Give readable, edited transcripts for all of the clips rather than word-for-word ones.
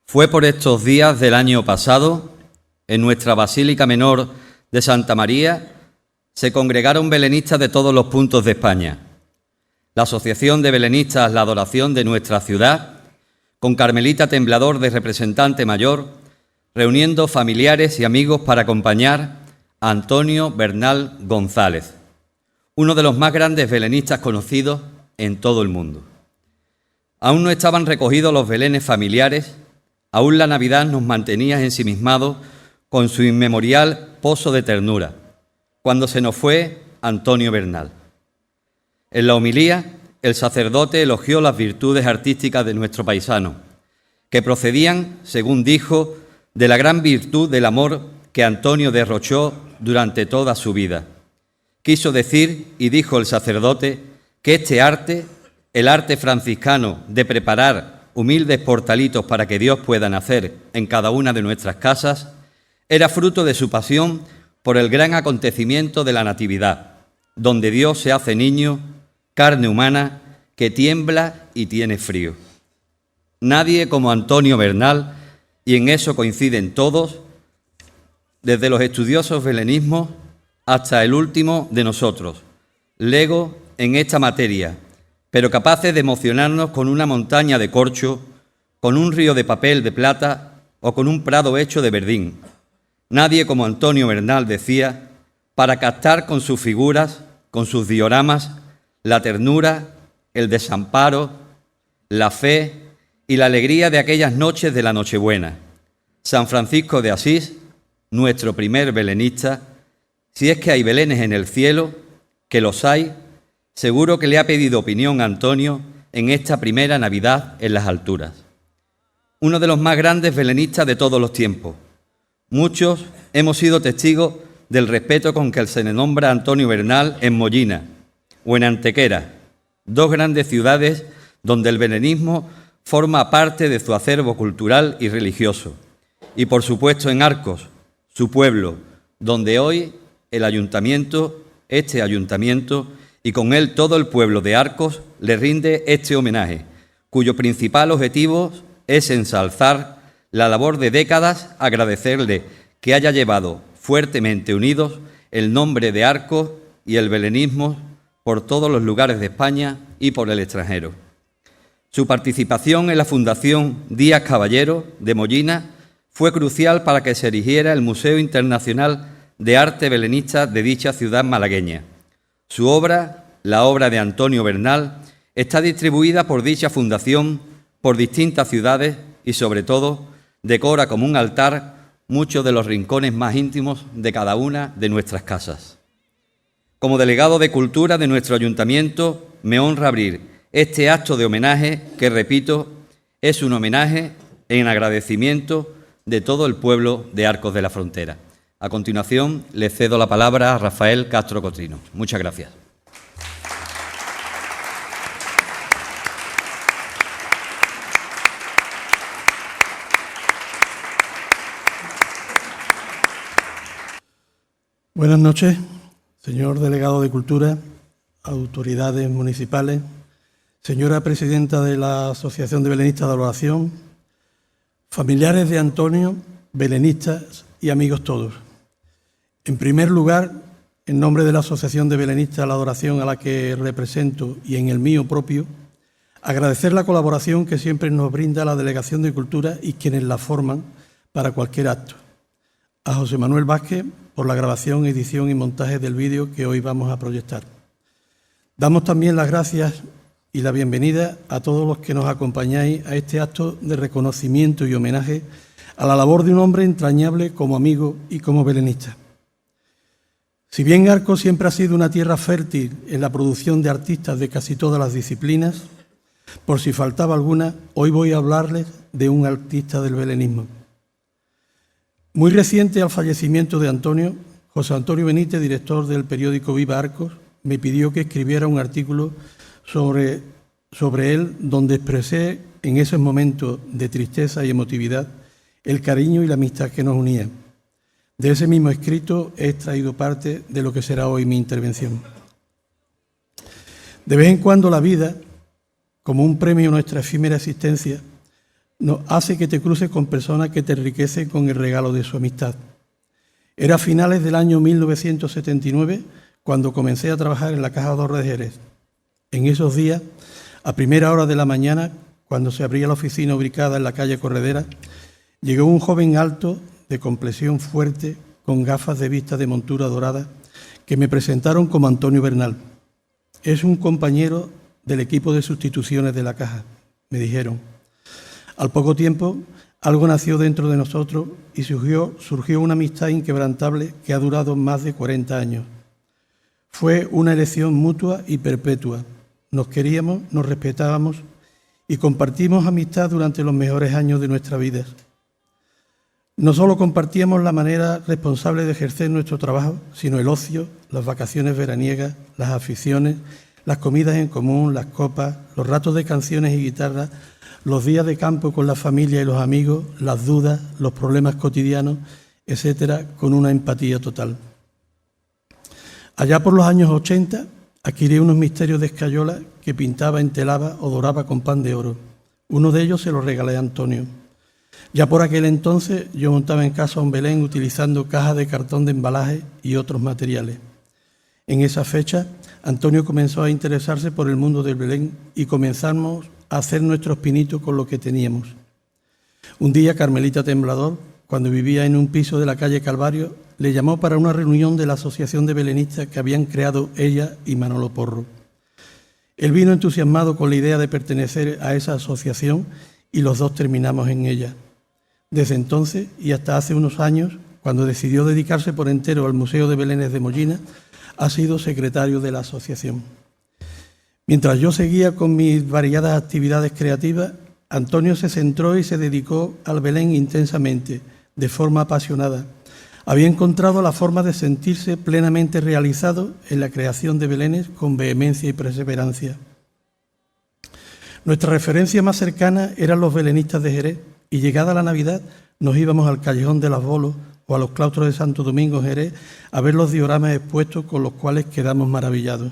Fue por estos días del año pasado, en nuestra Basílica Menor de Santa María, se congregaron belenistas de todos los puntos de España. La Asociación de Belenistas La Adoración de nuestra ciudad, con Carmelita Temblador de representante mayor, reuniendo familiares y amigos para acompañar a Antonio Bernal González, uno de los más grandes belenistas conocidos en todo el mundo. Aún no estaban recogidos los belenes familiares, aún la Navidad nos mantenía ensimismados con su inmemorial pozo de ternura, cuando se nos fue Antonio Bernal. En la homilía, el sacerdote elogió las virtudes artísticas de nuestro paisano, que procedían, según dijo, de la gran virtud del amor que Antonio derrochó durante toda su vida. Quiso decir, y dijo el sacerdote, que este arte, el arte franciscano de preparar humildes portalitos para que Dios pueda nacer en cada una de nuestras casas, era fruto de su pasión por el gran acontecimiento de la Natividad, donde Dios se hace niño, carne humana, que tiembla y tiene frío. Nadie como Antonio Bernal, y en eso coinciden todos, desde los estudiosos belenismos hasta el último de nosotros, lego en esta materia, pero capaces de emocionarnos con una montaña de corcho, con un río de papel de plata o con un prado hecho de verdín. Nadie como Antonio Bernal decía, para captar con sus figuras, con sus dioramas, la ternura, el desamparo, la fe y la alegría de aquellas noches de la Nochebuena. San Francisco de Asís, nuestro primer belenista, si es que hay belenes en el cielo, que los hay, seguro que le ha pedido opinión a Antonio en esta primera Navidad en las alturas. Uno de los más grandes belenistas de todos los tiempos. Muchos hemos sido testigos del respeto con que se le nombra a Antonio Bernal en Mollina o en Antequera, dos grandes ciudades donde el belenismo forma parte de su acervo cultural y religioso. Y por supuesto en Arcos, su pueblo, donde hoy el ayuntamiento, este ayuntamiento, y con él todo el pueblo de Arcos le rinde este homenaje, cuyo principal objetivo es ensalzar la labor de décadas, agradecerle que haya llevado fuertemente unidos el nombre de Arcos y el belenismo por todos los lugares de España y por el extranjero. Su participación en la Fundación Díaz Caballero de Mollina fue crucial para que se erigiera el Museo Internacional de Arte Belenista de dicha ciudad malagueña. Su obra, la obra de Antonio Bernal, está distribuida por dicha fundación por distintas ciudades y, sobre todo, decora como un altar muchos de los rincones más íntimos de cada una de nuestras casas. Como delegado de Cultura de nuestro ayuntamiento, me honra abrir este acto de homenaje que, repito, es un homenaje en agradecimiento de todo el pueblo de Arcos de la Frontera. A continuación, le cedo la palabra a Rafael Castro Cotrino. Muchas gracias. Buenas noches, señor delegado de Cultura, autoridades municipales, señora presidenta de la Asociación de Belenistas de Adoración, familiares de Antonio, belenistas y amigos todos. En primer lugar, en nombre de la Asociación de Belenistas de la Adoración a la que represento y en el mío propio, agradecer la colaboración que siempre nos brinda la Delegación de Cultura y quienes la forman para cualquier acto. A José Manuel Vázquez por la grabación, edición y montaje del vídeo que hoy vamos a proyectar. Damos también las gracias y la bienvenida a todos los que nos acompañáis a este acto de reconocimiento y homenaje a la labor de un hombre entrañable como amigo y como belenista. Si bien Arcos siempre ha sido una tierra fértil en la producción de artistas de casi todas las disciplinas, por si faltaba alguna, hoy voy a hablarles de un artista del belenismo. Muy reciente al fallecimiento de Antonio, José Antonio Benítez, director del periódico Viva Arcos, me pidió que escribiera un artículo sobre él, donde expresé en esos momentos de tristeza y emotividad el cariño y la amistad que nos unían. De ese mismo escrito he extraído parte de lo que será hoy mi intervención. De vez en cuando la vida, como un premio a nuestra efímera existencia, hace que te cruces con personas que te enriquecen con el regalo de su amistad. Era a finales del año 1979 cuando comencé a trabajar en la Caja de Ahorro de Jerez. En esos días, a primera hora de la mañana, cuando se abría la oficina ubicada en la calle Corredera, llegó un joven alto, de complexión fuerte, con gafas de vista de montura dorada, que me presentaron como Antonio Bernal. Es un compañero del equipo de sustituciones de la Caja, me dijeron. Al poco tiempo, algo nació dentro de nosotros y surgió una amistad inquebrantable que ha durado más de 40 años. Fue una elección mutua y perpetua. Nos queríamos, nos respetábamos y compartimos amistad durante los mejores años de nuestra vida. No solo compartíamos la manera responsable de ejercer nuestro trabajo, sino el ocio, las vacaciones veraniegas, las aficiones, las comidas en común, las copas, los ratos de canciones y guitarra, los días de campo con la familia y los amigos, las dudas, los problemas cotidianos, etcétera, con una empatía total. Allá por los años 80, adquirí unos misterios de escayola que pintaba, entelaba o doraba con pan de oro. Uno de ellos se lo regalé a Antonio. Ya por aquel entonces yo montaba en casa un Belén utilizando cajas de cartón de embalaje y otros materiales. En esa fecha, Antonio comenzó a interesarse por el mundo del Belén y comenzamos a hacer nuestros pinitos con lo que teníamos. Un día, Carmelita Temblador, cuando vivía en un piso de la calle Calvario, le llamó para una reunión de la asociación de belenistas que habían creado ella y Manolo Porro. Él vino entusiasmado con la idea de pertenecer a esa asociación y los dos terminamos en ella. Desde entonces y hasta hace unos años, cuando decidió dedicarse por entero al Museo de Belenes de Mollina, ha sido secretario de la asociación. Mientras yo seguía con mis variadas actividades creativas, Antonio se centró y se dedicó al Belén intensamente, de forma apasionada. Había encontrado la forma de sentirse plenamente realizado en la creación de belenes con vehemencia y perseverancia. Nuestra referencia más cercana eran los belenistas de Jerez, y llegada la Navidad nos íbamos al Callejón de las Bolos o a los claustros de Santo Domingo, Jerez, a ver los dioramas expuestos con los cuales quedamos maravillados.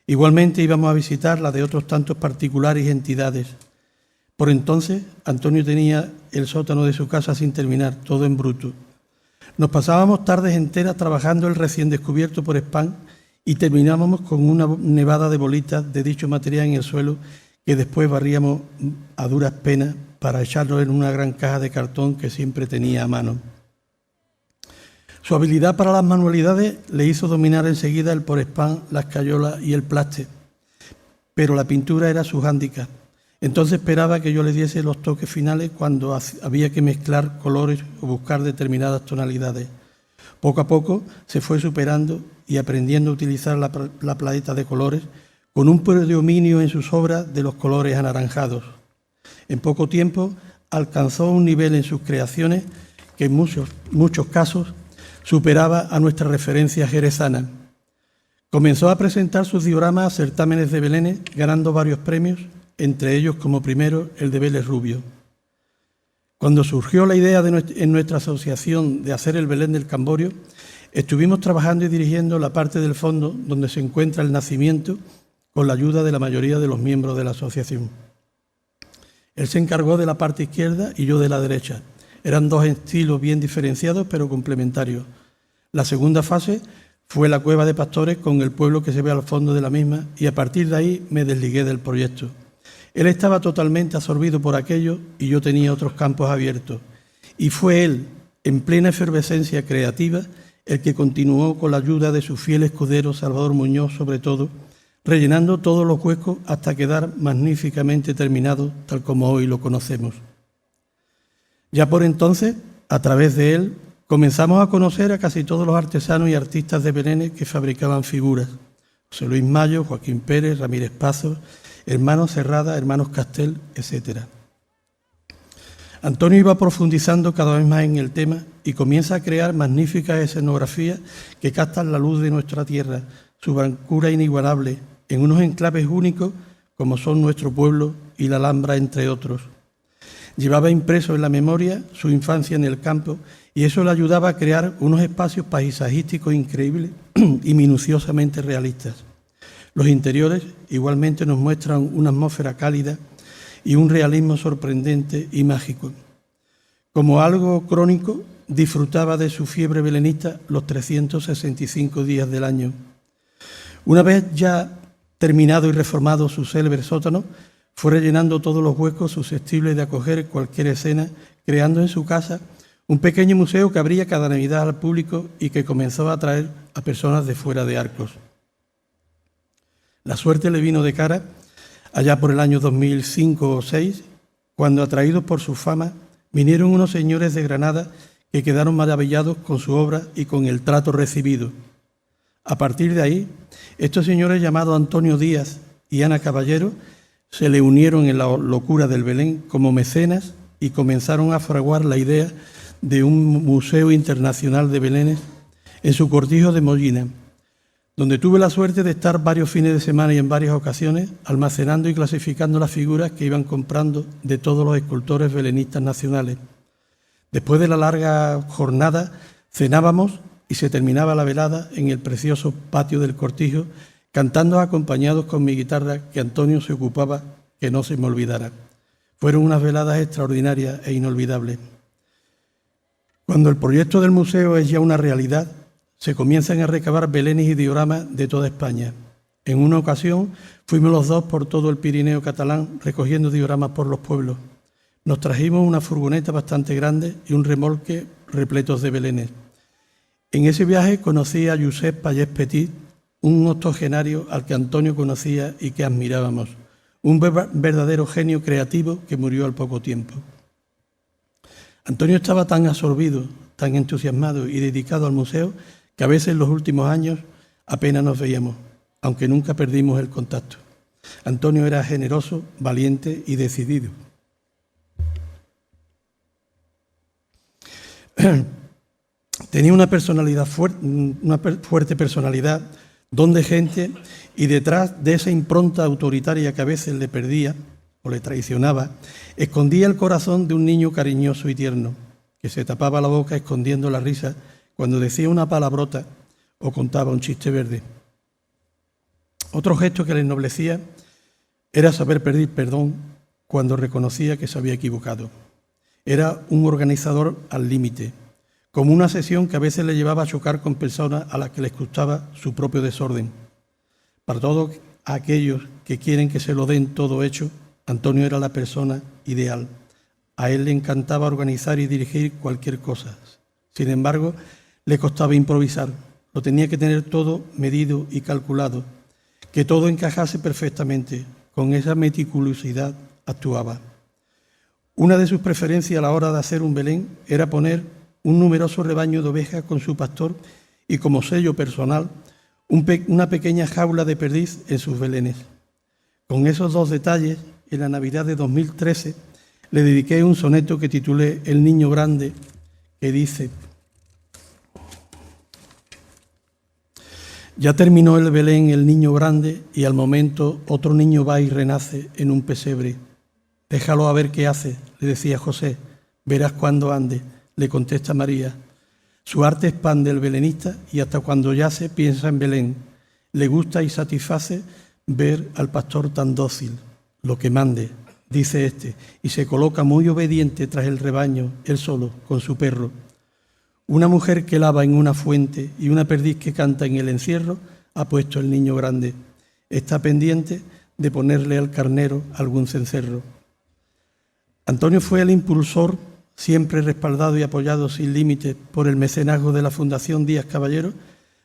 Igualmente íbamos a visitar la de otros tantos particulares y entidades. Por entonces, Antonio tenía el sótano de su casa sin terminar, todo en bruto. Nos pasábamos tardes enteras trabajando el recién descubierto por Spam y terminábamos con una nevada de bolitas de dicho material en el suelo que después barríamos a duras penas para echarlo en una gran caja de cartón que siempre tenía a mano. Su habilidad para las manualidades le hizo dominar enseguida el por Spam, la escayola y el plaste, pero la pintura era su hándicap. Entonces esperaba que yo le diese los toques finales cuando había que mezclar colores o buscar determinadas tonalidades. Poco a poco se fue superando y aprendiendo a utilizar la paleta de colores con un predominio en sus obras de los colores anaranjados. En poco tiempo alcanzó un nivel en sus creaciones que en muchos casos superaba a nuestra referencia jerezana. Comenzó a presentar sus dioramas a certámenes de belenes, ganando varios premios, entre ellos como primero el de Vélez Rubio. Cuando surgió la idea en nuestra asociación de hacer el Belén del Camborio, estuvimos trabajando y dirigiendo la parte del fondo donde se encuentra el nacimiento con la ayuda de la mayoría de los miembros de la asociación. Él se encargó de la parte izquierda y yo de la derecha. Eran dos estilos bien diferenciados pero complementarios. La segunda fase fue la cueva de pastores con el pueblo que se ve al fondo de la misma y a partir de ahí me desligué del proyecto. Él estaba totalmente absorbido por aquello y yo tenía otros campos abiertos. Y fue él, en plena efervescencia creativa, el que continuó con la ayuda de su fiel escudero Salvador Muñoz, sobre todo, rellenando todos los huecos hasta quedar magníficamente terminado, tal como hoy lo conocemos. Ya por entonces, a través de él, comenzamos a conocer a casi todos los artesanos y artistas de belenes que fabricaban figuras. José Luis Mayo, Joaquín Pérez, Ramírez Pazos, hermanos Serrada, hermanos Castel, etc. Antonio iba profundizando cada vez más en el tema y comienza a crear magníficas escenografías que captan la luz de nuestra tierra, su blancura inigualable, en unos enclaves únicos como son nuestro pueblo y la Alhambra, entre otros. Llevaba impreso en la memoria su infancia en el campo y eso le ayudaba a crear unos espacios paisajísticos increíbles y minuciosamente realistas. Los interiores igualmente nos muestran una atmósfera cálida y un realismo sorprendente y mágico. Como algo crónico, disfrutaba de su fiebre belenista los 365 días del año. Una vez ya terminado y reformado su célebre sótano, fue rellenando todos los huecos susceptibles de acoger cualquier escena, creando en su casa un pequeño museo que abría cada Navidad al público y que comenzó a atraer a personas de fuera de Arcos. La suerte le vino de cara allá por el año 2005 o 2006, cuando, atraídos por su fama, vinieron unos señores de Granada que quedaron maravillados con su obra y con el trato recibido. A partir de ahí, estos señores llamados Antonio Díaz y Ana Caballero se le unieron en la locura del Belén como mecenas y comenzaron a fraguar la idea de un Museo Internacional de Belenes en su cortijo de Mollina, donde tuve la suerte de estar varios fines de semana y en varias ocasiones almacenando y clasificando las figuras que iban comprando de todos los escultores belenistas nacionales. Después de la larga jornada, cenábamos y se terminaba la velada en el precioso patio del cortijo, cantando acompañados con mi guitarra que Antonio se ocupaba que no se me olvidara. Fueron unas veladas extraordinarias e inolvidables. Cuando el proyecto del museo es ya una realidad, se comienzan a recabar belenes y dioramas de toda España. En una ocasión fuimos los dos por todo el Pirineo catalán recogiendo dioramas por los pueblos. Nos trajimos una furgoneta bastante grande y un remolque repletos de belenes. En ese viaje conocí a Josep Pallés Petit, un octogenario al que Antonio conocía y que admirábamos, un verdadero genio creativo que murió al poco tiempo. Antonio estaba tan absorbido, tan entusiasmado y dedicado al museo que a veces en los últimos años apenas nos veíamos, aunque nunca perdimos el contacto. Antonio era generoso, valiente y decidido. Tenía una personalidad una fuerte personalidad, don de gente, y detrás de esa impronta autoritaria que a veces le perdía o le traicionaba, escondía el corazón de un niño cariñoso y tierno, que se tapaba la boca escondiendo la risa cuando decía una palabrota o contaba un chiste verde. Otro gesto que le ennoblecía era saber pedir perdón cuando reconocía que se había equivocado. Era un organizador al límite, como una sesión que a veces le llevaba a chocar con personas a las que les gustaba su propio desorden. Para todos aquellos que quieren que se lo den todo hecho, Antonio era la persona ideal. A él le encantaba organizar y dirigir cualquier cosa. Sin embargo, le costaba improvisar. Lo tenía que tener todo medido y calculado, que todo encajase perfectamente. Con esa meticulosidad actuaba. Una de sus preferencias a la hora de hacer un Belén era poner un numeroso rebaño de ovejas con su pastor y como sello personal una pequeña jaula de perdiz en sus belenes. Con esos dos detalles, en la Navidad de 2013, le dediqué un soneto que titulé El niño grande, que dice: ya terminó el Belén el niño grande y al momento otro niño va y renace en un pesebre. Déjalo a ver qué hace, le decía José, verás cuando ande, le contesta María. Su arte expande el belenista y hasta cuando yace piensa en Belén. Le gusta y satisface ver al pastor tan dócil. Lo que mande, dice este, y se coloca muy obediente tras el rebaño, él solo, con su perro. Una mujer que lava en una fuente y una perdiz que canta en el encierro ha puesto el niño grande. Está pendiente de ponerle al carnero algún cencerro. Antonio fue el impulsor, siempre respaldado y apoyado sin límites por el mecenazgo de la Fundación Díaz Caballero,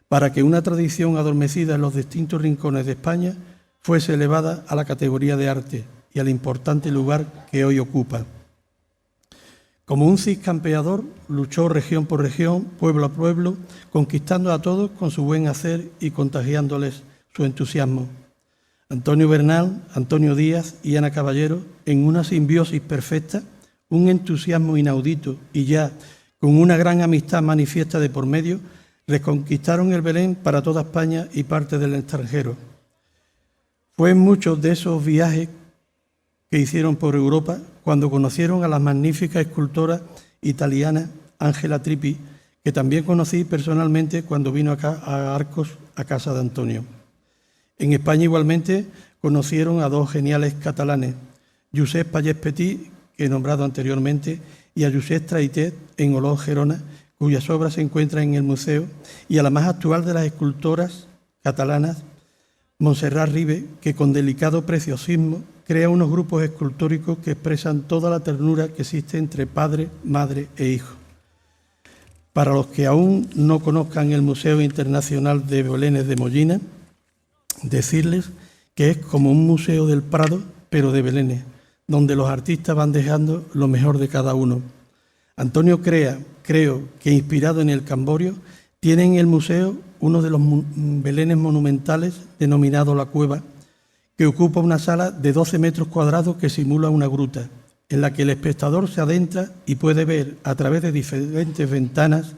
para que una tradición adormecida en los distintos rincones de España fuese elevada a la categoría de arte y al importante lugar que hoy ocupa. Como un ciscampeador, luchó región por región, pueblo a pueblo, conquistando a todos con su buen hacer y contagiándoles su entusiasmo. Antonio Bernal, Antonio Díaz y Ana Caballero, en una simbiosis perfecta, un entusiasmo inaudito y ya con una gran amistad manifiesta de por medio, reconquistaron el Belén para toda España y parte del extranjero. Fue en muchos de esos viajes que hicieron por Europa cuando conocieron a la magnífica escultora italiana Angela Trippi, que también conocí personalmente cuando vino acá a Arcos, a casa de Antonio. En España igualmente conocieron a dos geniales catalanes, Josep Pallés Petit, que he nombrado anteriormente, y a Josep Traitet en Olot, Gerona, cuyas obras se encuentran en el museo, y a la más actual de las escultoras catalanas, Montserrat Ribe, que con delicado preciosismo crea unos grupos escultóricos que expresan toda la ternura que existe entre padre, madre e hijo. Para los que aún no conozcan el Museo Internacional de Belenes de Mollina, decirles que es como un museo del Prado, pero de belenes, donde los artistas van dejando lo mejor de cada uno. Antonio creo que inspirado en el Camborio, tiene en el museo uno de los belenes monumentales denominado La Cueva, que ocupa una sala de 12 metros cuadrados que simula una gruta, en la que el espectador se adentra y puede ver a través de diferentes ventanas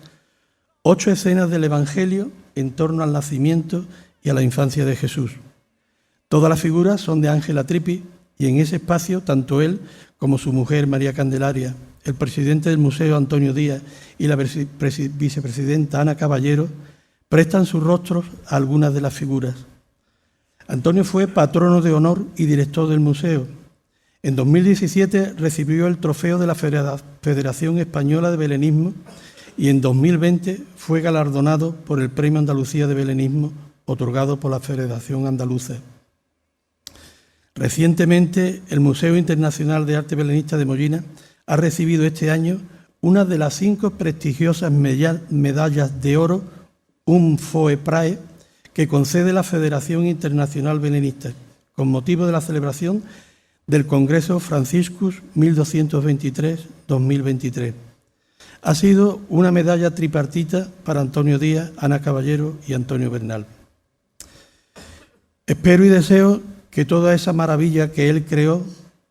8 escenas del Evangelio en torno al nacimiento y a la infancia de Jesús. Todas las figuras son de Ángela Trippi y en ese espacio tanto él como su mujer María Candelaria, el presidente del museo Antonio Díaz y la vicepresidenta Ana Caballero prestan sus rostros a algunas de las figuras. Antonio fue patrono de honor y director del museo. En 2017 recibió el trofeo de la Federación Española de Belenismo y en 2020 fue galardonado por el Premio Andalucía de Belenismo, otorgado por la Federación Andaluza. Recientemente, el Museo Internacional de Arte Belenista de Mollina ha recibido este año una de las 5 prestigiosas medallas de oro, un Foe Prae, que concede la Federación Internacional Belenista, con motivo de la celebración del Congreso Franciscus 1223-2023. Ha sido una medalla tripartita para Antonio Díaz, Ana Caballero y Antonio Bernal. Espero y deseo que toda esa maravilla que él creó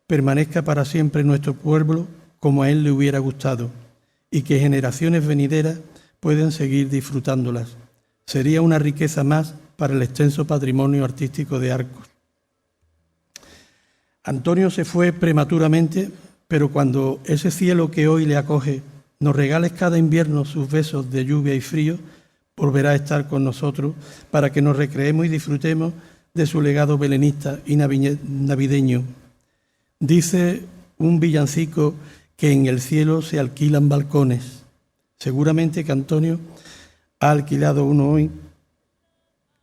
permanezca para siempre en nuestro pueblo como a él le hubiera gustado y que generaciones venideras puedan seguir disfrutándolas. Sería una riqueza más para el extenso patrimonio artístico de Arcos. Antonio se fue prematuramente, pero cuando ese cielo que hoy le acoge nos regales cada invierno sus besos de lluvia y frío, volverá a estar con nosotros para que nos recreemos y disfrutemos de su legado belenista y navideño. Dice un villancico que en el cielo se alquilan balcones. Seguramente que Antonio ha alquilado uno hoy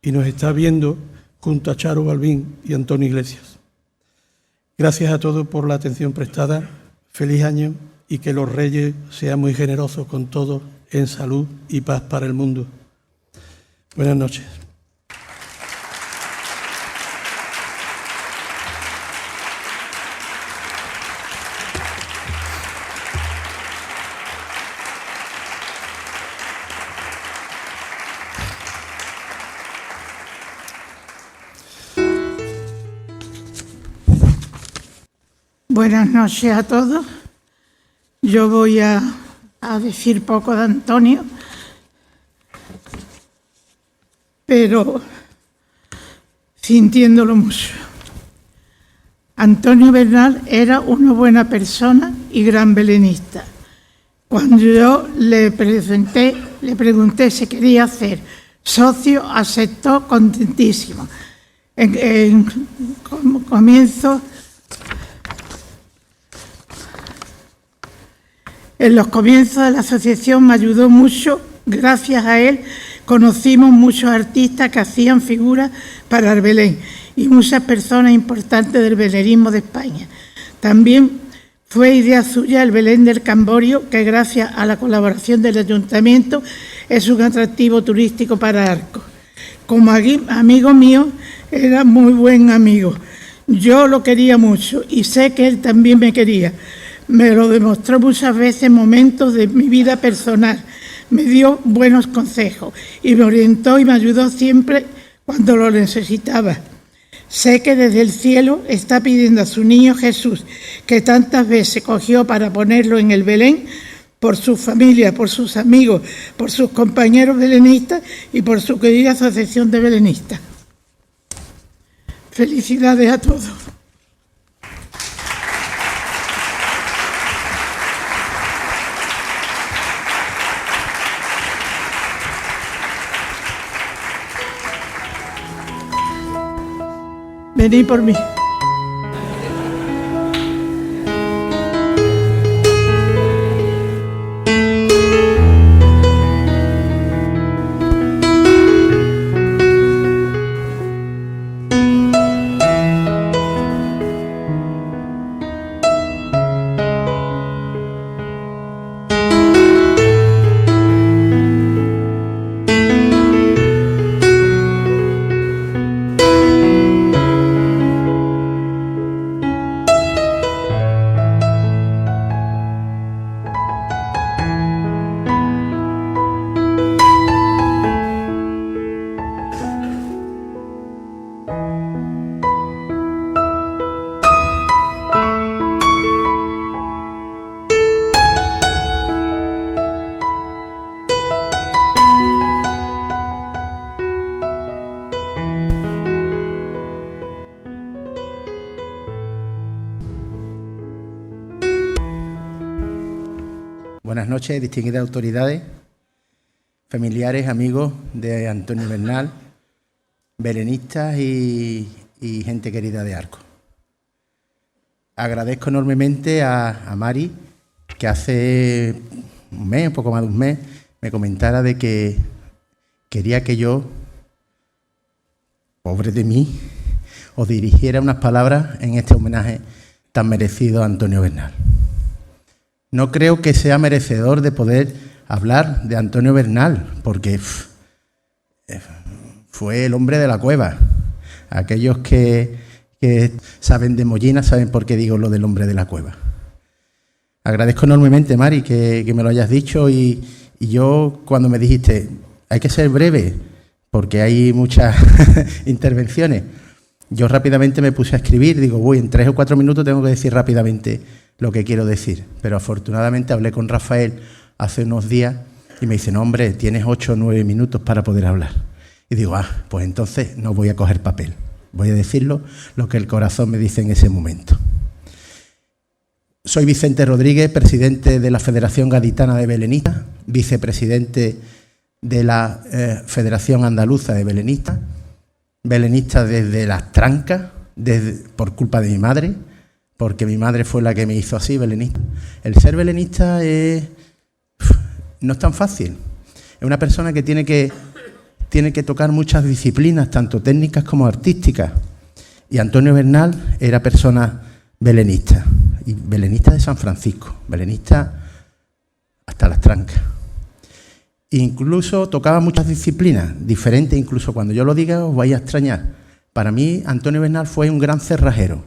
y nos está viendo junto a Charo Balbín y Antonio Iglesias. Gracias a todos por la atención prestada. Feliz año y que los reyes sean muy generosos con todos en salud y paz para el mundo. Buenas noches. Buenas noches a todos. Yo voy a decir poco de Antonio, pero sintiéndolo mucho. Antonio Bernal era una buena persona y gran belenista. Cuando yo le pregunté si quería hacer socio, aceptó contentísimo. En los comienzos de la asociación me ayudó mucho. Gracias a él conocimos muchos artistas que hacían figuras para el Belén y muchas personas importantes del belenismo de España. También fue idea suya el Belén del Camborio, que gracias a la colaboración del Ayuntamiento es un atractivo turístico para Arcos. Como amigo mío, era muy buen amigo. Yo lo quería mucho y sé que él también me quería. Me lo demostró muchas veces en momentos de mi vida personal. Me dio buenos consejos y me orientó y me ayudó siempre cuando lo necesitaba. Sé que desde el cielo está pidiendo a su niño Jesús, que tantas veces cogió para ponerlo en el Belén, por su familia, por sus amigos, por sus compañeros belenistas y por su querida asociación de belenistas. Felicidades a todos. Vení por mí. Buenas noches, distinguidas autoridades, familiares, amigos de Antonio Bernal, belenistas y gente querida de Arcos. Agradezco enormemente a Mari, que hace un mes, un poco más de un mes, me comentara de que quería que yo, pobre de mí, os dirigiera unas palabras en este homenaje tan merecido a Antonio Bernal. No creo que sea merecedor de poder hablar de Antonio Bernal, porque fue el hombre de la cueva. Aquellos que saben de Mollina saben por qué digo lo del hombre de la cueva. Agradezco enormemente, Mari, que me lo hayas dicho y yo, cuando me dijiste, hay que ser breve, porque hay muchas intervenciones, yo rápidamente me puse a escribir, digo, en 3 o 4 minutos tengo que decir rápidamente lo que quiero decir. Pero afortunadamente hablé con Rafael hace unos días y me dice, no, hombre, tienes 8 o 9 minutos para poder hablar. Y digo, pues entonces no voy a coger papel, voy a decirlo lo que el corazón me dice en ese momento. Soy Vicente Rodríguez, presidente de la Federación Gaditana de Belenistas, vicepresidente de la Federación Andaluza de Belenistas, belenista desde las trancas, por culpa de mi madre, porque mi madre fue la que me hizo así, belenista. El ser belenista no es tan fácil. Es una persona que tiene que tocar muchas disciplinas, tanto técnicas como artísticas. Y Antonio Bernal era persona belenista, y belenista de San Francisco, belenista hasta las trancas. Incluso tocaba muchas disciplinas, diferentes, incluso cuando yo lo diga os vais a extrañar. Para mí, Antonio Bernal fue un gran cerrajero,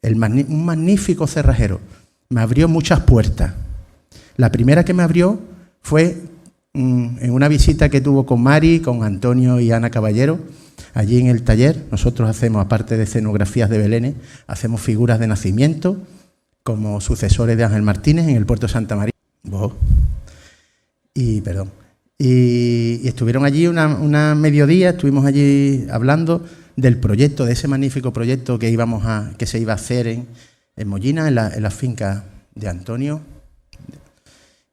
un magnífico cerrajero. Me abrió muchas puertas. La primera que me abrió fue en una visita que tuvo con Mari, con Antonio y Ana Caballero, allí en el taller. Nosotros hacemos, aparte de escenografías de Belénes, hacemos figuras de nacimiento como sucesores de Ángel Martínez en el puerto de Santa María. Y estuvieron allí una mediodía, estuvimos allí hablando del proyecto, de ese magnífico proyecto que se iba a hacer en Mollina, en la finca de Antonio.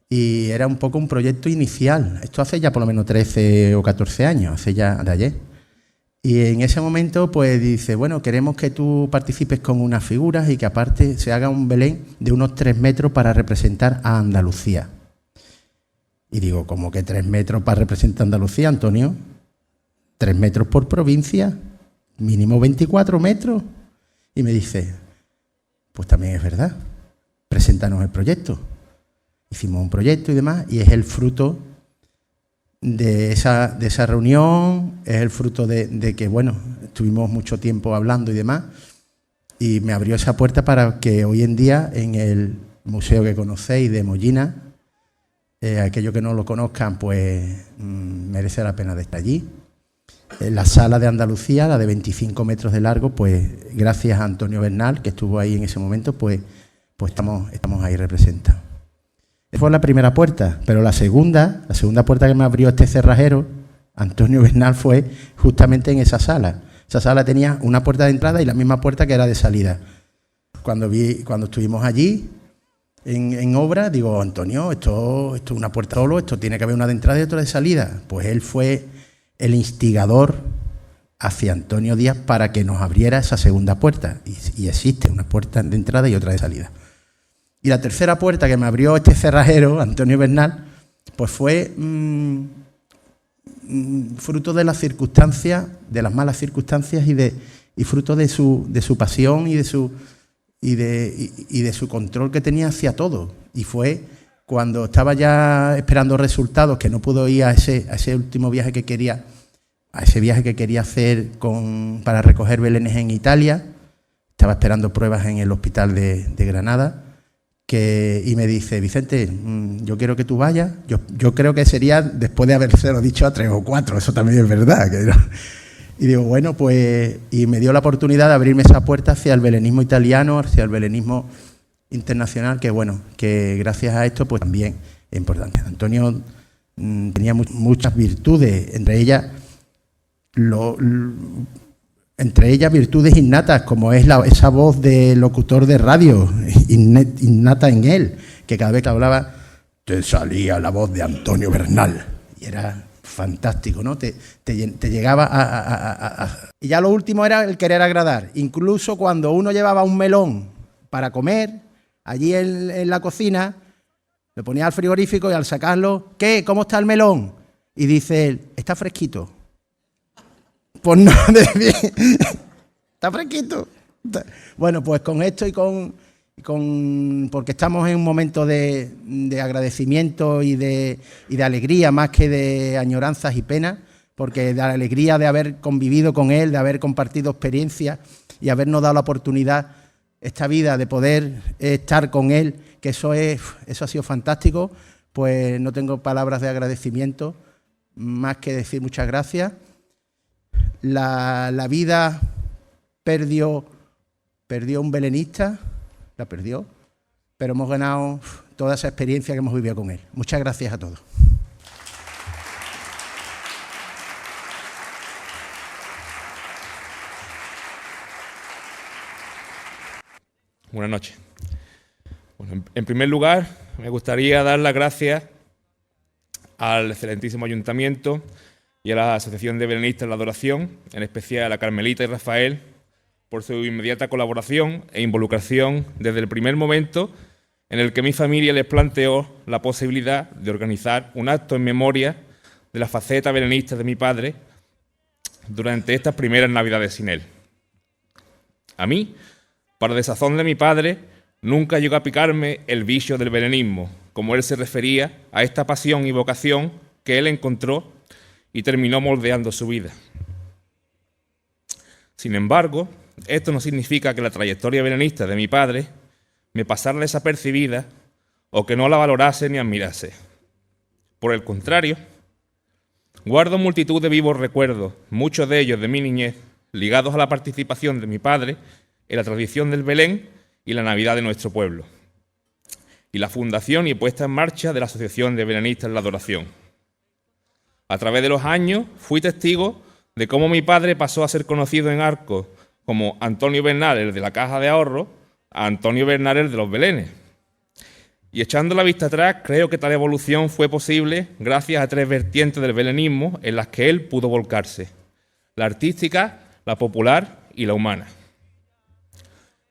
Y era un poco un proyecto inicial. Esto hace ya por lo menos 13 o 14 años, hace ya de ayer. Y en ese momento pues dice, bueno, queremos que tú participes con unas figuras y que aparte se haga un Belén de unos 3 metros para representar a Andalucía. Y digo, ¿cómo que 3 metros para representar a Andalucía, Antonio? 3 metros por provincia, mínimo 24 metros. Y me dice, pues también es verdad, preséntanos el proyecto. Hicimos un proyecto y demás, y es el fruto de esa reunión, es el fruto de que, bueno, estuvimos mucho tiempo hablando y demás, y me abrió esa puerta para que hoy en día en el museo que conocéis de Mollina, aquellos que no lo conozcan, pues merece la pena de estar allí. La sala de Andalucía, la de 25 metros de largo, pues gracias a Antonio Bernal, que estuvo ahí en ese momento, pues estamos ahí representados. Esa fue la primera puerta, pero la segunda puerta que me abrió este cerrajero, Antonio Bernal, fue justamente en esa sala. Esa sala tenía una puerta de entrada y la misma puerta que era de salida. Cuando estuvimos allí en obra, digo, Antonio, esto es una puerta solo, esto tiene que haber una de entrada y otra de salida. Pues él fue el instigador hacia Antonio Díaz para que nos abriera esa segunda puerta. Y existe una puerta de entrada y otra de salida. Y la tercera puerta que me abrió este cerrajero, Antonio Bernal, pues fue fruto de las circunstancias, de las malas circunstancias y fruto de su pasión y de su control que tenía hacia todo. Y fue cuando estaba ya esperando resultados, que no pudo ir a ese último viaje que quería, hacer para recoger belenes en Italia. Estaba esperando pruebas en el hospital de Granada. Y me dice, Vicente, yo quiero que tú vayas. Yo creo que sería después de habérselo dicho a 3 o 4, eso también es verdad. Y digo, bueno, pues, y me dio la oportunidad de abrirme esa puerta hacia el belenismo italiano, hacia el belenismo internacional, que bueno, que gracias a esto, pues también es importante. Antonio tenía muchas virtudes, entre ellas virtudes innatas, como es esa voz de locutor de radio innata en él, que cada vez que hablaba te salía la voz de Antonio Bernal. Y era fantástico, ¿no? Te llegaba Y ya lo último era el querer agradar. Incluso cuando uno llevaba un melón para comer, allí en la cocina, lo ponía al frigorífico y al sacarlo, ¿qué? ¿Cómo está el melón? Y dice él, está fresquito. Pues no, está fresquito. Bueno, pues con esto y porque estamos en un momento de agradecimiento y de alegría más que de añoranzas y penas, porque de la alegría de haber convivido con él, de haber compartido experiencias y habernos dado la oportunidad esta vida de poder estar con él, que eso ha sido fantástico. Pues no tengo palabras de agradecimiento más que decir muchas gracias. La vida perdió un belenista, la perdió, pero hemos ganado toda esa experiencia que hemos vivido con él. Muchas gracias a todos. Buenas noches. Bueno, en primer lugar, me gustaría dar las gracias al excelentísimo Ayuntamiento y a la Asociación de Belenistas de la Adoración, en especial a Carmelita y Rafael, por su inmediata colaboración e involucración desde el primer momento en el que mi familia les planteó la posibilidad de organizar un acto en memoria de la faceta belenista de mi padre durante estas primeras Navidades sin él. A mí, para desazón de mi padre, nunca llegó a picarme el vicio del belenismo, como él se refería a esta pasión y vocación que él encontró y terminó moldeando su vida. Sin embargo, esto no significa que la trayectoria belenista de mi padre me pasara desapercibida o que no la valorase ni admirase. Por el contrario, guardo multitud de vivos recuerdos, muchos de ellos de mi niñez, ligados a la participación de mi padre en la tradición del Belén y la Navidad de nuestro pueblo, y la fundación y puesta en marcha de la Asociación de Belenistas de la Adoración. A través de los años fui testigo de cómo mi padre pasó a ser conocido en Arcos como Antonio Bernal, el de la Caja de Ahorro, a Antonio Bernal, el de los Belenes. Y echando la vista atrás, creo que tal evolución fue posible gracias a tres vertientes del belenismo en las que él pudo volcarse: la artística, la popular y la humana.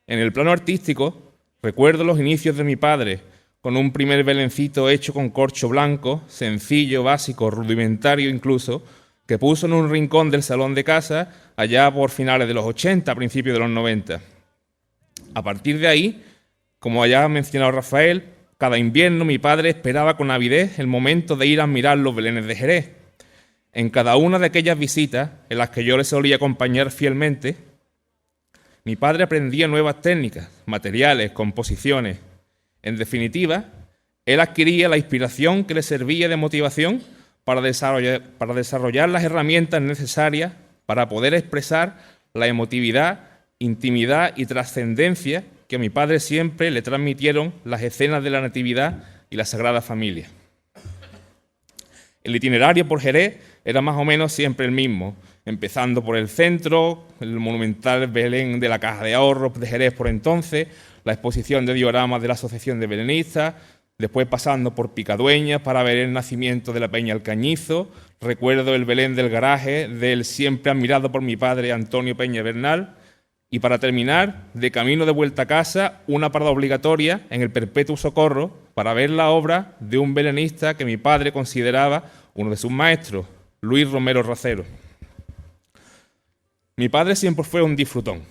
En el plano artístico, recuerdo los inicios de mi padre, con un primer belencito hecho con corcho blanco, sencillo, básico, rudimentario incluso, que puso en un rincón del salón de casa allá por finales de los 80, principios de los 90. A partir de ahí, como ya ha mencionado Rafael, cada invierno mi padre esperaba con avidez el momento de ir a admirar los belenes de Jerez. En cada una de aquellas visitas, en las que yo le solía acompañar fielmente, mi padre aprendía nuevas técnicas, materiales, composiciones. En definitiva, él adquiría la inspiración que le servía de motivación para desarrollar las herramientas necesarias para poder expresar la emotividad, intimidad y trascendencia que a mi padre siempre le transmitieron las escenas de la Natividad y la Sagrada Familia. El itinerario por Jerez era más o menos siempre el mismo, empezando por el centro, el monumental Belén de la Caja de Ahorros de Jerez por entonces, la exposición de dioramas de la Asociación de Belenistas, después pasando por Picadueñas para ver el nacimiento de la Peña Alcañizo. Recuerdo el Belén del garaje del siempre admirado por mi padre Antonio Peña Bernal, y para terminar, de camino de vuelta a casa, una parada obligatoria en el Perpetuo Socorro para ver la obra de un belenista que mi padre consideraba uno de sus maestros, Luis Romero Racero. Mi padre siempre fue un disfrutón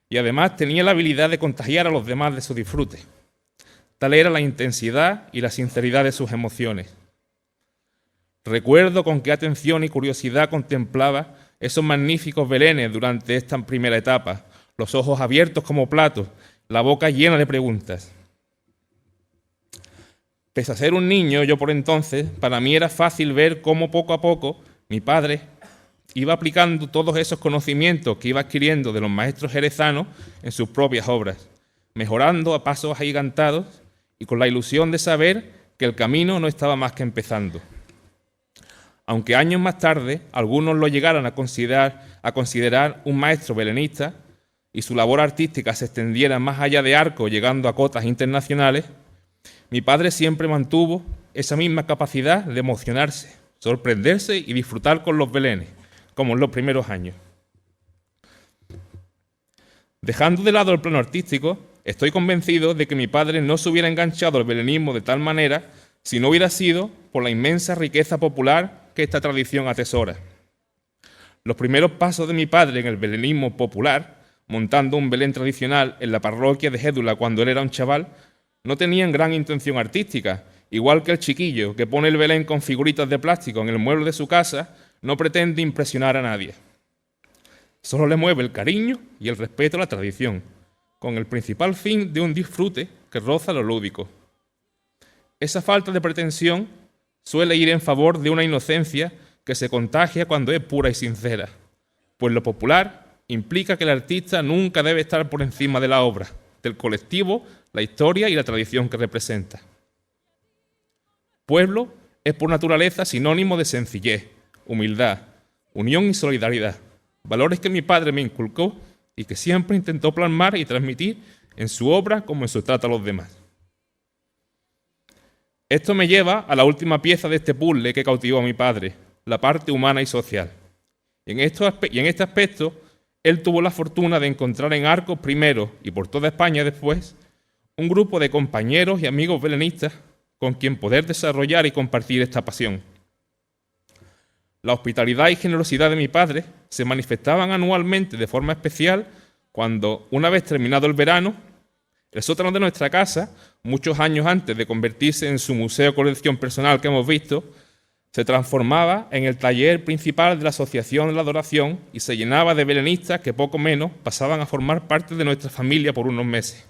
y además tenía la habilidad de contagiar a los demás de su disfrute. Tal era la intensidad y la sinceridad de sus emociones. Recuerdo con qué atención y curiosidad contemplaba esos magníficos belenes durante esta primera etapa, los ojos abiertos como platos, la boca llena de preguntas. Pese a ser un niño, yo por entonces, para mí era fácil ver cómo poco a poco mi padre iba aplicando todos esos conocimientos que iba adquiriendo de los maestros jerezanos en sus propias obras, mejorando a pasos agigantados y con la ilusión de saber que el camino no estaba más que empezando. Aunque años más tarde algunos lo llegaran a considerar un maestro belenista y su labor artística se extendiera más allá de Arcos, llegando a cotas internacionales, mi padre siempre mantuvo esa misma capacidad de emocionarse, sorprenderse y disfrutar con los belenes, como en los primeros años. Dejando de lado el plano artístico, estoy convencido de que mi padre no se hubiera enganchado al belenismo de tal manera si no hubiera sido por la inmensa riqueza popular que esta tradición atesora. Los primeros pasos de mi padre en el belenismo popular, montando un belén tradicional en la parroquia de Gédula cuando él era un chaval, no tenían gran intención artística, igual que el chiquillo que pone el belén con figuritas de plástico en el mueble de su casa no pretende impresionar a nadie. Solo le mueve el cariño y el respeto a la tradición, con el principal fin de un disfrute que roza lo lúdico. Esa falta de pretensión suele ir en favor de una inocencia que se contagia cuando es pura y sincera, pues lo popular implica que el artista nunca debe estar por encima de la obra, del colectivo, la historia y la tradición que representa. Pueblo es por naturaleza sinónimo de sencillez, humildad, unión y solidaridad, valores que mi padre me inculcó y que siempre intentó plasmar y transmitir en su obra como en su trato a los demás. Esto me lleva a la última pieza de este puzzle que cautivó a mi padre, la parte humana y social. Y en este aspecto, él tuvo la fortuna de encontrar en Arcos primero y por toda España después un grupo de compañeros y amigos belenistas con quien poder desarrollar y compartir esta pasión. La hospitalidad y generosidad de mi padre se manifestaban anualmente de forma especial cuando, una vez terminado el verano, el sótano de nuestra casa, muchos años antes de convertirse en su museo colección personal que hemos visto, se transformaba en el taller principal de la Asociación de la Adoración y se llenaba de belenistas que poco menos pasaban a formar parte de nuestra familia por unos meses.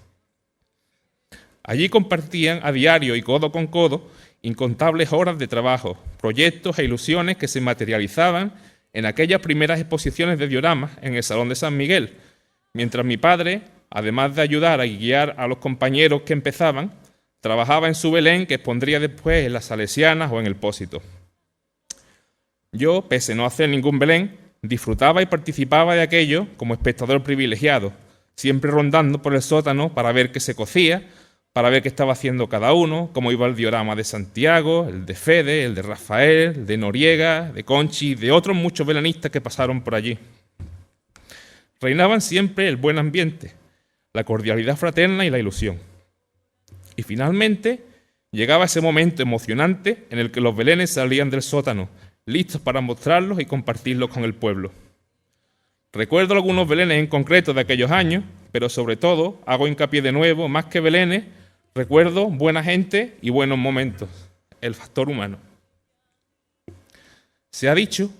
Allí compartían a diario y codo con codo incontables horas de trabajo, proyectos e ilusiones que se materializaban en aquellas primeras exposiciones de dioramas en el Salón de San Miguel, mientras mi padre, además de ayudar a guiar a los compañeros que empezaban, trabajaba en su Belén que expondría después en las Salesianas o en el Pósito. Yo, pese a no hacer ningún Belén, disfrutaba y participaba de aquello como espectador privilegiado, siempre rondando por el sótano para ver qué se cocía, para ver qué estaba haciendo cada uno, cómo iba el diorama de Santiago, el de Fede, el de Rafael, el de Noriega, de Conchi, de otros muchos belenistas que pasaron por allí. Reinaban siempre el buen ambiente, la cordialidad fraterna y la ilusión. Y finalmente llegaba ese momento emocionante en el que los belenes salían del sótano, listos para mostrarlos y compartirlos con el pueblo. Recuerdo algunos belenes en concreto de aquellos años, pero sobre todo, hago hincapié de nuevo, más que belenes, recuerdo buena gente y buenos momentos, el factor humano. Se ha dicho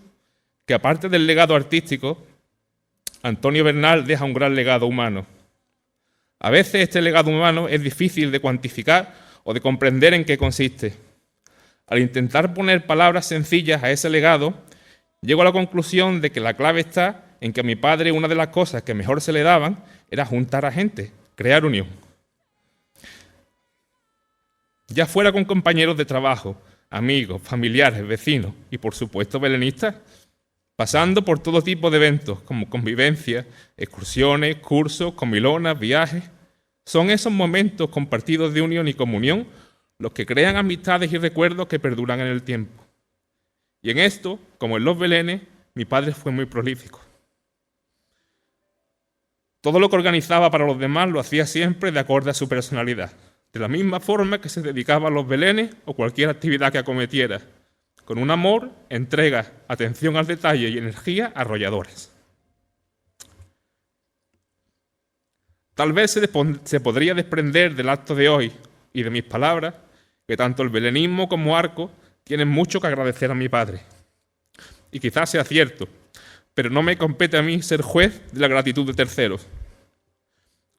que aparte del legado artístico, Antonio Bernal deja un gran legado humano. A veces este legado humano es difícil de cuantificar o de comprender en qué consiste. Al intentar poner palabras sencillas a ese legado, llego a la conclusión de que la clave está en que a mi padre una de las cosas que mejor se le daban era juntar a gente, crear unión. Ya fuera con compañeros de trabajo, amigos, familiares, vecinos y por supuesto belenistas, pasando por todo tipo de eventos como convivencias, excursiones, cursos, comilonas, viajes. Son esos momentos compartidos de unión y comunión los que crean amistades y recuerdos que perduran en el tiempo. Y en esto, como en los belenes, mi padre fue muy prolífico. Todo lo que organizaba para los demás lo hacía siempre de acorde a su personalidad, de la misma forma que se dedicaba a los belenes o cualquier actividad que acometiera, con un amor, entrega, atención al detalle y energía arrolladoras. Tal vez se podría desprender del acto de hoy y de mis palabras que tanto el belenismo como Arcos tienen mucho que agradecer a mi padre. Y quizás sea cierto, pero no me compete a mí ser juez de la gratitud de terceros.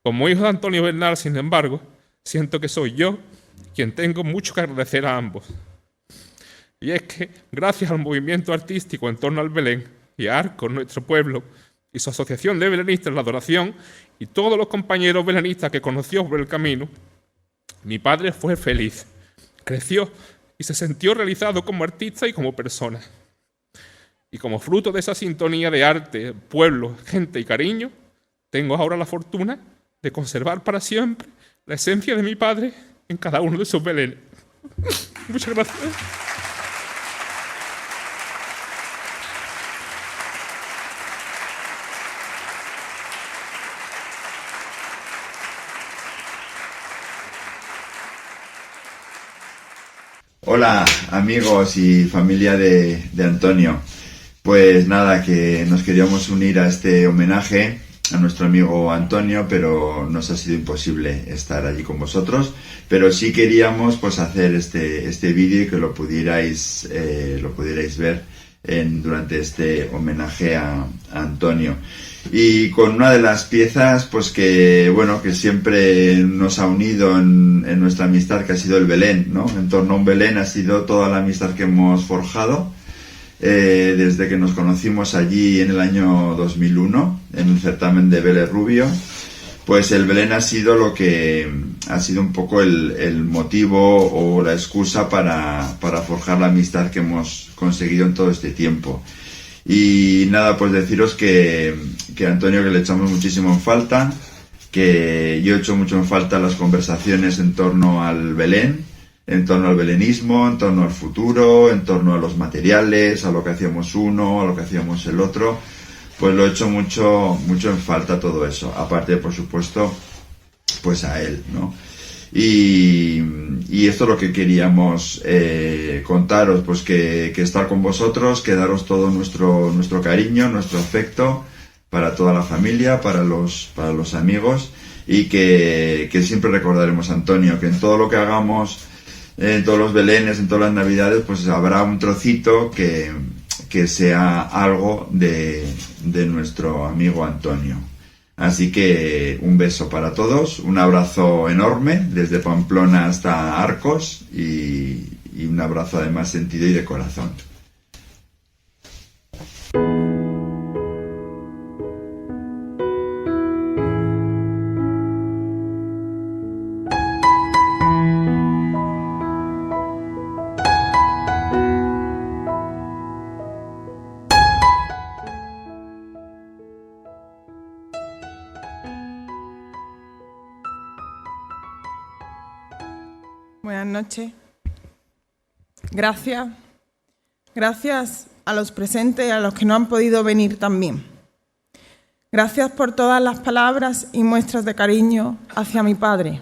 Como hijo de Antonio Bernal, sin embargo, siento que soy yo quien tengo mucho que agradecer a ambos. Y es que, gracias al movimiento artístico en torno al Belén y a Arcos, nuestro pueblo, y su asociación de belenistas, la Adoración, y todos los compañeros belenistas que conoció por el camino, mi padre fue feliz, creció y se sintió realizado como artista y como persona. Y como fruto de esa sintonía de arte, pueblo, gente y cariño, tengo ahora la fortuna de conservar para siempre la esencia de mi padre en cada uno de sus belenes. Muchas gracias. Hola amigos y familia de Antonio. Pues nada, que nos queríamos unir a este homenaje a nuestro amigo Antonio, pero nos ha sido imposible estar allí con vosotros. Pero sí queríamos pues hacer este vídeo y que lo pudierais ver durante este homenaje a Antonio. Y con una de las piezas pues que siempre nos ha unido en nuestra amistad, que ha sido el Belén, ¿no? En torno a un Belén ha sido toda la amistad que hemos forjado desde que nos conocimos allí en el año 2001 en un certamen de Vélez Rubio. Pues el Belén ha sido lo que ha sido un poco el motivo o la excusa para forjar la amistad que hemos conseguido en todo este tiempo. Y nada, pues deciros que Antonio, que le echamos muchísimo en falta, que yo he hecho mucho en falta las conversaciones en torno al Belén, en torno al belenismo, en torno al futuro, en torno a los materiales, a lo que hacíamos uno, a lo que hacíamos el otro. Pues lo he hecho mucho en falta todo eso, aparte por supuesto pues a él, ¿no? Y esto es lo que queríamos contaros, pues que estar con vosotros, que daros todo nuestro cariño, nuestro afecto para toda la familia, para los amigos, y que siempre recordaremos a Antonio, que en todo lo que hagamos, en todos los belenes, en todas las navidades, pues habrá un trocito que sea algo de nuestro amigo Antonio. Así que un beso para todos, un abrazo enorme desde Pamplona hasta Arcos y un abrazo además sentido y de corazón. Buenas noches. Gracias a los presentes y a los que no han podido venir también. Gracias por todas las palabras y muestras de cariño hacia mi padre.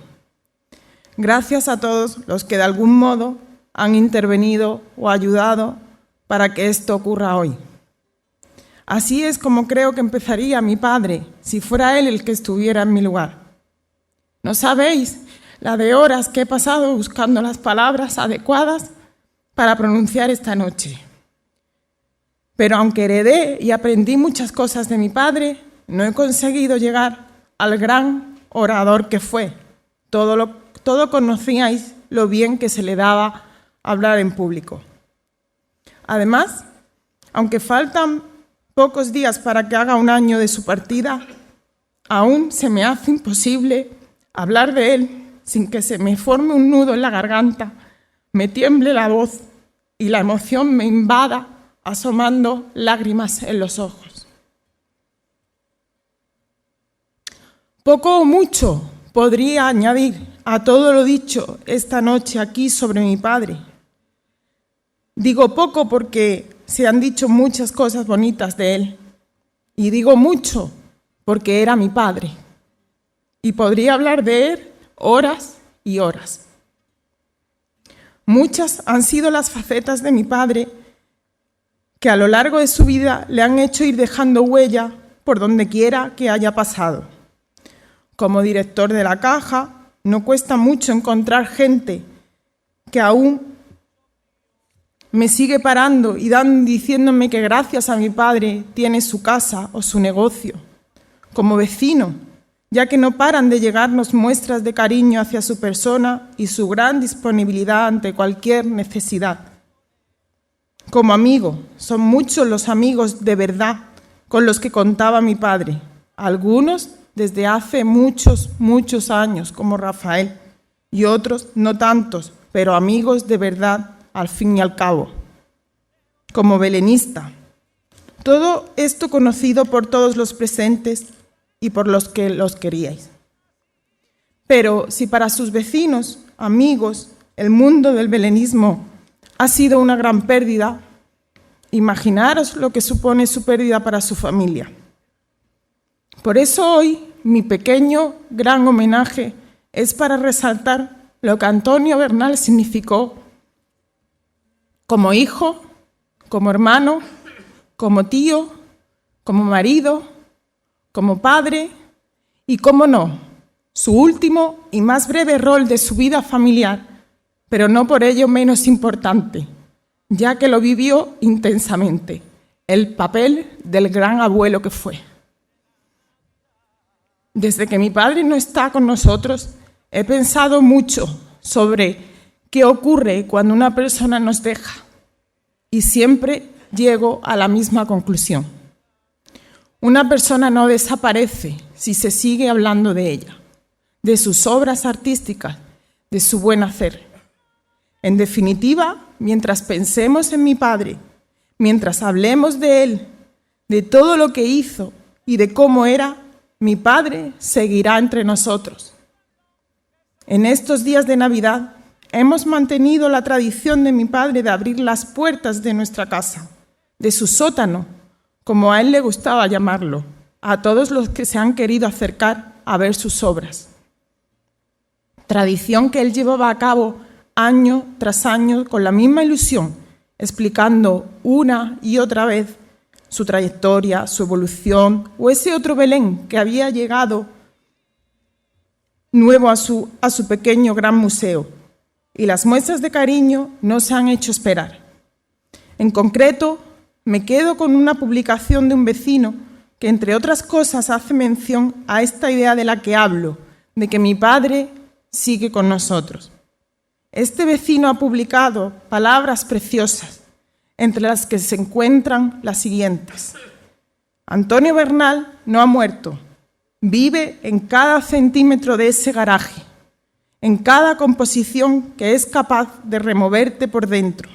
Gracias a todos los que de algún modo han intervenido o ayudado para que esto ocurra hoy. Así es como creo que empezaría mi padre si fuera él el que estuviera en mi lugar. ¿No sabéis la de horas que he pasado buscando las palabras adecuadas para pronunciar esta noche? Pero aunque heredé y aprendí muchas cosas de mi padre, no he conseguido llegar al gran orador que fue. Todo conocíais lo bien que se le daba hablar en público. Además, aunque faltan pocos días para que haga un año de su partida, aún se me hace imposible hablar de él sin que se me forme un nudo en la garganta, me tiemble la voz y la emoción me invada, asomando lágrimas en los ojos. Poco o mucho podría añadir a todo lo dicho esta noche aquí sobre mi padre. Digo poco porque se han dicho muchas cosas bonitas de él, y digo mucho porque era mi padre, y podría hablar de él horas y horas. Muchas han sido las facetas de mi padre que a lo largo de su vida le han hecho ir dejando huella por donde quiera que haya pasado. Como director de la Caja, no cuesta mucho encontrar gente que aún me sigue parando y diciéndome que gracias a mi padre tiene su casa o su negocio. Como vecino, ya que no paran de llegarnos muestras de cariño hacia su persona y su gran disponibilidad ante cualquier necesidad. Como amigo, son muchos los amigos de verdad con los que contaba mi padre, algunos desde hace muchos años, como Rafael, y otros no tantos, pero amigos de verdad al fin y al cabo. Como belenista, todo esto conocido por todos los presentes y por los que los queríais. Pero si para sus vecinos amigos, el mundo del belenismo ha sido una gran pérdida, imaginaros lo que supone su pérdida para su familia. Por eso hoy mi pequeño, gran homenaje es para resaltar lo que Antonio Bernal significó como hijo, como hermano, como tío, como marido, como padre y, cómo no, su último y más breve rol de su vida familiar, pero no por ello menos importante, ya que lo vivió intensamente, el papel del gran abuelo que fue. Desde que mi padre no está con nosotros, he pensado mucho sobre qué ocurre cuando una persona nos deja y siempre llego a la misma conclusión. Una persona no desaparece si se sigue hablando de ella, de sus obras artísticas, de su buen hacer. En definitiva, mientras pensemos en mi padre, mientras hablemos de él, de todo lo que hizo y de cómo era, mi padre seguirá entre nosotros. En estos días de Navidad hemos mantenido la tradición de mi padre de abrir las puertas de nuestra casa, de su sótano, como a él le gustaba llamarlo, a todos los que se han querido acercar a ver sus obras. Tradición que él llevaba a cabo año tras año con la misma ilusión, explicando una y otra vez su trayectoria, su evolución o ese otro Belén que había llegado nuevo a su pequeño gran museo. Y las muestras de cariño no se han hecho esperar. En concreto, me quedo con una publicación de un vecino que, entre otras cosas, hace mención a esta idea de la que hablo, de que mi padre sigue con nosotros. Este vecino ha publicado palabras preciosas, entre las que se encuentran las siguientes. Antonio Bernal no ha muerto, vive en cada centímetro de ese garaje, en cada composición que es capaz de removerte por dentro,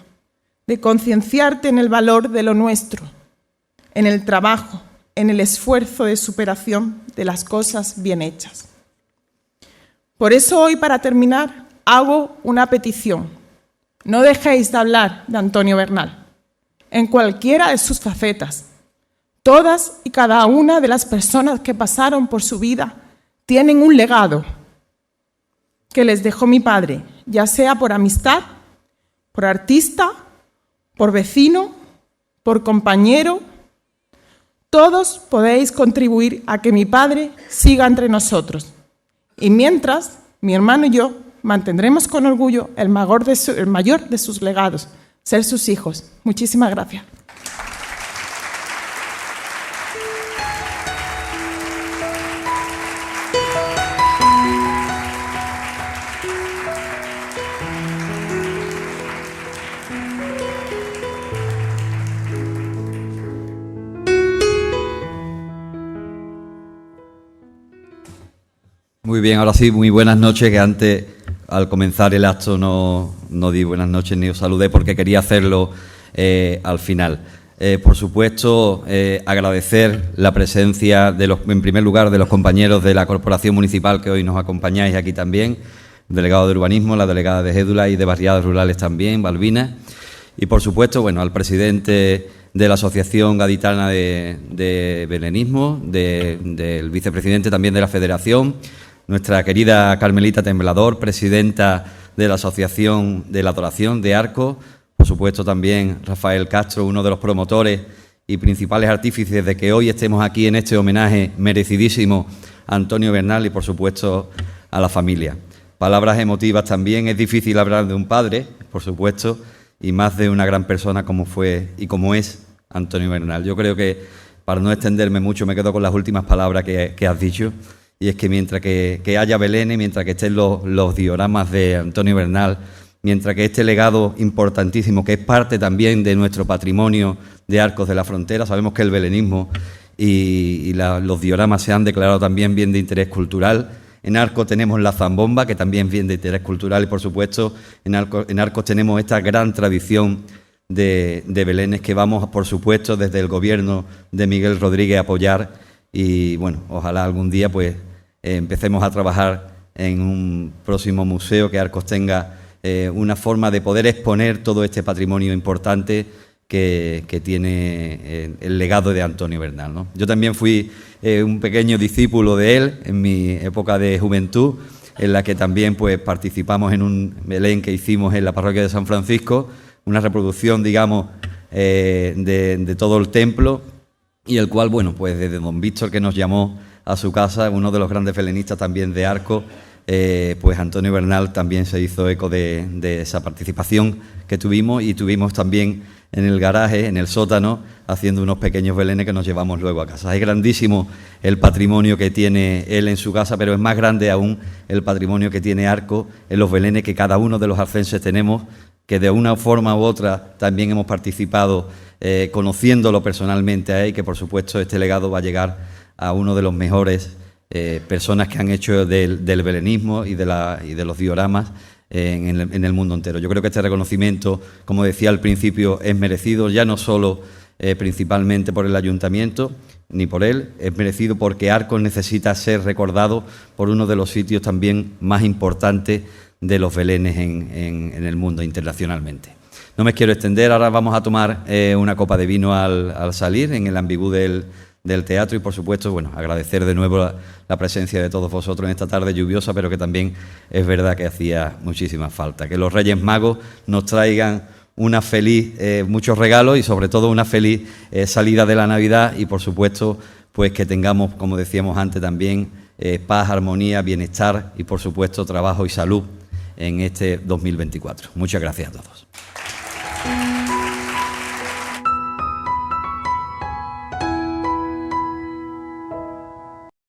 de concienciarte en el valor de lo nuestro, en el trabajo, en el esfuerzo de superación de las cosas bien hechas. Por eso hoy, para terminar, hago una petición. No dejéis de hablar de Antonio Bernal, en cualquiera de sus facetas. Todas y cada una de las personas que pasaron por su vida tienen un legado que les dejó mi padre, ya sea por amistad, por artista, por vecino, por compañero. Todos podéis contribuir a que mi padre siga entre nosotros. Y mientras, mi hermano y yo mantendremos con orgullo el mayor de sus legados, ser sus hijos. Muchísimas gracias. Muy bien, ahora sí, muy buenas noches, que antes, al comenzar el acto, no di buenas noches ni os saludé porque quería hacerlo al final. Por supuesto, agradecer la presencia, en primer lugar, de los compañeros de la Corporación Municipal que hoy nos acompañáis aquí también, el delegado de Urbanismo, la delegada de Gédula y de Barriadas Rurales también, Balbina, y por supuesto, bueno, al presidente de la Asociación Gaditana de Belenismo, del vicepresidente también de la Federación, nuestra querida Carmelita Temblador, presidenta de la Asociación de la Adoración de Arcos, por supuesto también Rafael Castro, uno de los promotores y principales artífices de que hoy estemos aquí en este homenaje merecidísimo a Antonio Bernal y, por supuesto, a la familia. Palabras emotivas también, es difícil hablar de un padre, por supuesto, y más de una gran persona como fue y como es Antonio Bernal. Yo creo que, para no extenderme mucho, me quedo con las últimas palabras que has dicho, y es que mientras que haya Belén, mientras que estén los dioramas de Antonio Bernal, mientras que este legado importantísimo, que es parte también de nuestro patrimonio de Arcos de la Frontera, sabemos que el belenismo y los dioramas se han declarado también bien de interés cultural. En Arcos tenemos la zambomba, que también es bien de interés cultural, y por supuesto en Arcos tenemos esta gran tradición de belenes que vamos, por supuesto, desde el gobierno de Miguel Rodríguez a apoyar, y bueno, ojalá algún día pues empecemos a trabajar en un próximo museo, que Arcos tenga una forma de poder exponer todo este patrimonio importante que tiene el legado de Antonio Bernal, ¿no? Yo también fui un pequeño discípulo de él en mi época de juventud, en la que también pues participamos en un Belén que hicimos en la parroquia de San Francisco, una reproducción, digamos, de todo el templo, y el cual, bueno, pues desde don Víctor, que nos llamó a su casa, uno de los grandes belenistas también de Arcos, pues Antonio Bernal también se hizo eco de esa participación que tuvimos, y tuvimos también en el garaje, en el sótano, haciendo unos pequeños belenes que nos llevamos luego a casa. Es grandísimo el patrimonio que tiene él en su casa, pero es más grande aún el patrimonio que tiene Arcos en los belenes que cada uno de los arcenses tenemos, que de una forma u otra también hemos participado conociéndolo personalmente a él, y que por supuesto este legado va a llegar a uno de los mejores personas que han hecho del belenismo y de los dioramas en el mundo entero. Yo creo que este reconocimiento, como decía al principio, es merecido, ya no solo principalmente por el ayuntamiento ni por él, es merecido porque Arcos necesita ser recordado por uno de los sitios también más importantes de los belenes en el mundo internacionalmente. No me quiero extender, ahora vamos a tomar una copa de vino al salir en el ambigú del teatro, y por supuesto, bueno, agradecer de nuevo la presencia de todos vosotros en esta tarde lluviosa, pero que también es verdad que hacía muchísima falta. Que los Reyes Magos nos traigan una feliz, muchos regalos, y sobre todo una feliz salida de la Navidad, y por supuesto, pues que tengamos, como decíamos antes también, paz, armonía, bienestar y por supuesto trabajo y salud en este 2024. Muchas gracias a todos.